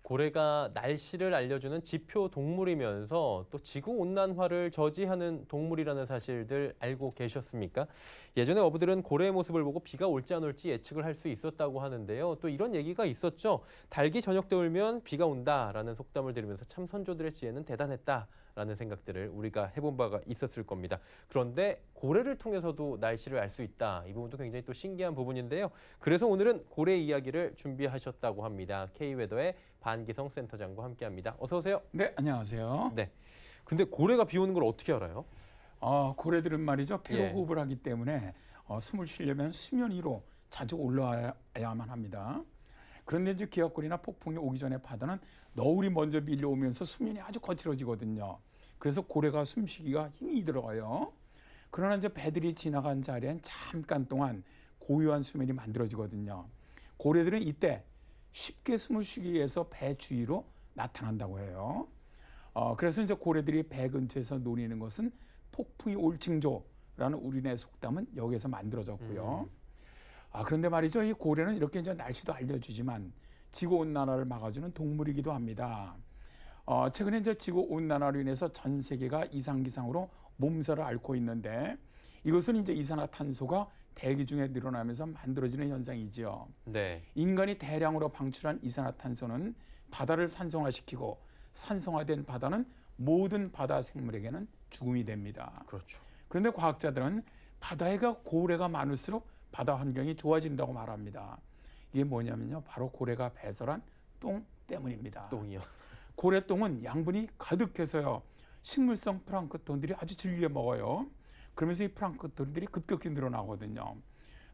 고래가 날씨를 알려주는 지표 동물이면서 또 지구온난화를 저지하는 동물이라는 사실들 알고 계셨습니까? 예전에 어부들은 고래의 모습을 보고 비가 올지 안 올지 예측을 할 수 있었다고 하는데요. 또 이런 얘기가 있었죠. 닭이 저녁 때 울면 비가 온다라는 속담을 들으면서 참 선조들의 지혜는 대단했다라는 생각들을 우리가 해본 바가 있었을 겁니다. 그런데 고래를 통해서도 날씨를 알 수 있다. 이 부분도 굉장히 또 신기한 부분인데요. 그래서 오늘은 고래 이야기를 준비하셨다고 합니다. K웨더의 반기성 센터장과 함께합니다. 어서 오세요. 네, 안녕하세요. 네. 근데 고래가 비 오는 걸 어떻게 알아요? 고래들은 말이죠. 배로 예. 호흡을 하기 때문에 숨을 쉬려면 수면 위로 자주 올라와야만 합니다. 그런데 이제 기압골이나 폭풍이 오기 전에 바다는 너울이 먼저 밀려오면서 수면이 아주 거칠어지거든요. 그래서 고래가 숨쉬기가 힘이 들어가요. 그러나 이제 배들이 지나간 자리엔 잠깐 동안 고요한 수면이 만들어지거든요. 고래들은 이때 쉽게 숨을 쉬기 위해서 배 주위로 나타난다고 해요. 그래서 이제 고래들이 배 근처에서 노리는 것은 폭풍이 올 징조라는 우리네 속담은 여기에서 만들어졌고요. 그런데 말이죠. 이 고래는 이렇게 이제 날씨도 알려주지만 지구온난화를 막아주는 동물이기도 합니다. 최근에 이제 지구온난화로 인해서 전 세계가 이상기상으로 몸살을 앓고 있는데 이것은 이제 이산화탄소가 대기 중에 늘어나면서 만들어지는 현상이지요. 네. 인간이 대량으로 방출한 이산화탄소는 바다를 산성화시키고 산성화된 바다는 모든 바다 생물에게는 죽음이 됩니다. 그렇죠. 그런데 과학자들은 바다에 고래가 많을수록 바다 환경이 좋아진다고 말합니다. 이게 뭐냐면요. 바로 고래가 배설한 똥 때문입니다. 똥이요. 고래똥은 양분이 가득해서요. 식물성 플랑크톤들이 아주 즐겨 먹어요. 그러면서 이 플랑크톤들이 급격히 늘어나거든요.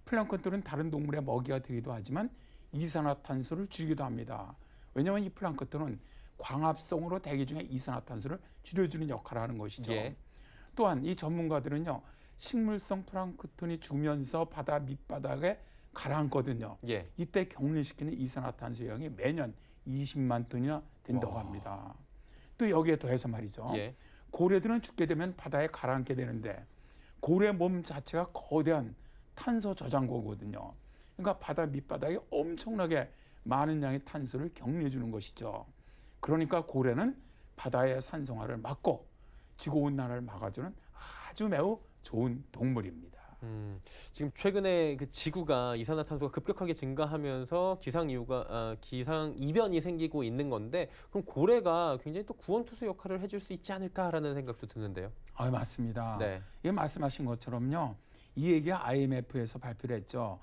플랑크톤은 다른 동물의 먹이가 되기도 하지만 이산화탄소를 줄이기도 합니다. 왜냐하면 이 플랑크톤은 광합성으로 대기 중에 이산화탄소를 줄여주는 역할을 하는 것이죠. 예. 또한 이 전문가들은요. 식물성 플랑크톤이 죽으면서 바다 밑바닥에 가라앉거든요. 예. 이때 격리시키는 이산화탄소 양이 매년 20만 톤이나 된다고 합니다. 또 여기에 더해서 말이죠. 예. 고래들은 죽게 되면 바다에 가라앉게 되는데 고래 몸 자체가 거대한 탄소 저장고거든요. 그러니까 바다 밑바닥에 엄청나게 많은 양의 탄소를 격리해 주는 것이죠. 그러니까 고래는 바다의 산성화를 막고 지구온난화를 막아주는 아주 매우 좋은 동물입니다. 지금 최근에 그 지구가 이산화탄소가 급격하게 증가하면서 기상 이변이 생기고 있는 건데 그럼 고래가 굉장히 또 구원투수 역할을 해줄 수 있지 않을까라는 생각도 드는데요. 맞습니다. 네. 예, 말씀하신 것처럼요. 이 얘기가 IMF에서 발표를 했죠.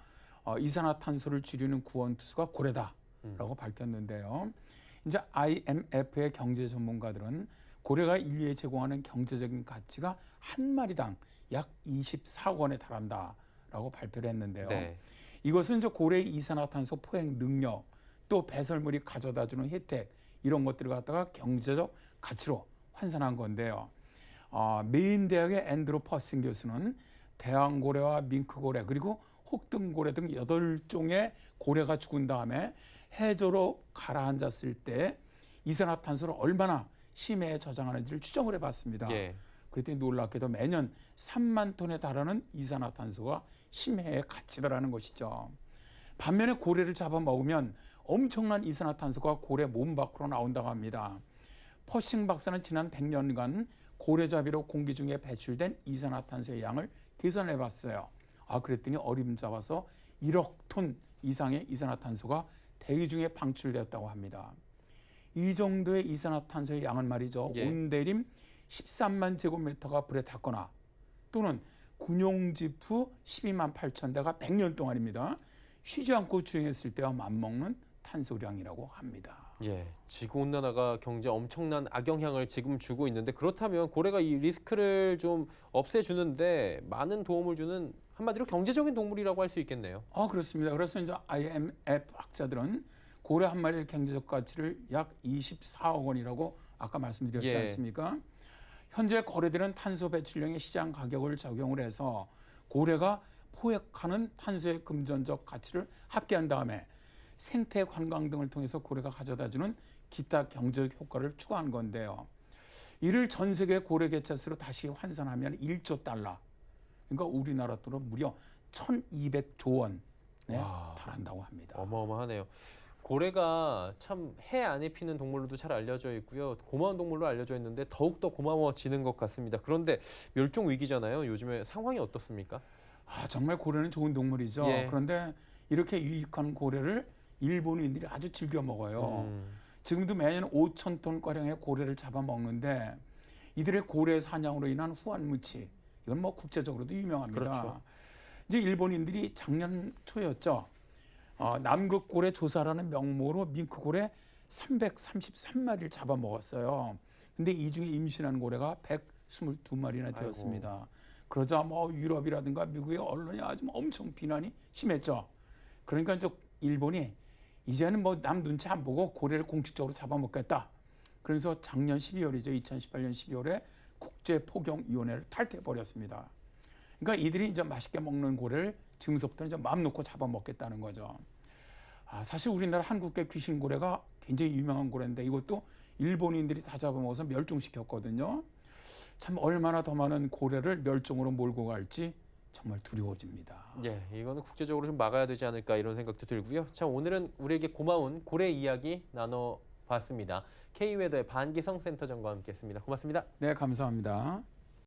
이산화탄소를 줄이는 구원투수가 고래다라고 밝혔는데요. 이제 IMF의 경제 전문가들은 고래가 인류에 제공하는 경제적인 가치가 한 마리당 약 24억 원에 달한다라고 발표를 했는데요. 네. 이것은 이제 고래의 이산화탄소 포획 능력, 또 배설물이 가져다주는 혜택 이런 것들을 갖다가 경제적 가치로 환산한 건데요. 메인 대학의 앤드루 퍼싱 교수는 대왕고래와 밍크고래 그리고 혹등고래 등 8종의 고래가 죽은 다음에 해저로 가라앉았을 때 이산화탄소를 얼마나 심해에 저장하는지를 추정을 해봤습니다. 예. 그랬더니 놀랍게도 매년 3만 톤에 달하는 이산화탄소가 심해에 갇히더라는 것이죠. 반면에 고래를 잡아먹으면 엄청난 이산화탄소가 고래 몸 밖으로 나온다고 합니다. 퍼싱 박사는 지난 100년간 고래잡이로 공기 중에 배출된 이산화탄소의 양을 계산해봤어요. 그랬더니 어림잡아서 1억 톤 이상의 이산화탄소가 대기 중에 방출되었다고 합니다. 이 정도의 이산화탄소의 양은 말이죠. 예. 온대림 13만 제곱미터가 불에 탔거나 또는 군용지프 12만 8천 대가 100년 동안입니다. 쉬지 않고 주행했을 때와 맞먹는 탄소량이라고 합니다. 예, 지구온난화가 경제에 엄청난 악영향을 지금 주고 있는데 그렇다면 고래가 이 리스크를 좀 없애주는데 많은 도움을 주는 한마디로 경제적인 동물이라고 할 수 있겠네요. 그렇습니다. 그래서 이제 IMF 학자들은 고래 한 마리의 경제적 가치를 약 24억 원이라고 아까 말씀드렸지 예. 않습니까? 현재 고래들은 탄소 배출량의 시장 가격을 적용을 해서 고래가 포획하는 탄소의 금전적 가치를 합계한 다음에 생태 관광 등을 통해서 고래가 가져다주는 기타 경제적 효과를 추구한 건데요. 이를 전 세계 고래 개체수로 다시 환산하면 1조 달러. 그러니까 우리나라 돈으로 무려 1,200조 원에 달한다고 합니다. 어마어마하네요. 고래가 참 해 안에 피는 동물로도 잘 알려져 있고요. 고마운 동물로 알려져 있는데 더욱더 고마워지는 것 같습니다. 그런데 멸종 위기잖아요. 요즘에 상황이 어떻습니까? 정말 고래는 좋은 동물이죠. 예. 그런데 이렇게 유익한 고래를 일본인들이 아주 즐겨 먹어요. 지금도 매년 5천 톤 가량의 고래를 잡아먹는데 이들의 고래 사냥으로 인한 후한무치, 이건 뭐 국제적으로도 유명합니다. 그렇죠. 이제 일본인들이 작년 초였죠. 남극 고래 조사라는 명목으로 밍크고래 333마리를 잡아먹었어요. 근데 이 중에 임신한 고래가 122마리나 되었습니다. 그러자 뭐 유럽이라든가 미국의 언론이 아주 엄청 비난이 심했죠. 그러니까 이제 일본이 이제는 뭐 남 눈치 안 보고 고래를 공식적으로 잡아먹겠다. 그래서 작년 12월이죠. 2018년 12월에 국제포경위원회를 탈퇴해버렸습니다. 그러니까 이들이 이제 맛있게 먹는 고래를 지금서부터 이제 마음 놓고 잡아먹겠다는 거죠. 사실 우리나라 한국계 귀신고래가 굉장히 유명한 고래인데 이것도 일본인들이 다 잡아먹어서 멸종시켰거든요. 참 얼마나 더 많은 고래를 멸종으로 몰고 갈지 정말 두려워집니다. 예, 이거는 국제적으로 좀 막아야 되지 않을까 이런 생각도 들고요. 자, 오늘은 우리에게 고마운 고래 이야기 나눠봤습니다. K웨더의 반기성 센터장과 함께했습니다. 고맙습니다. 네, 감사합니다.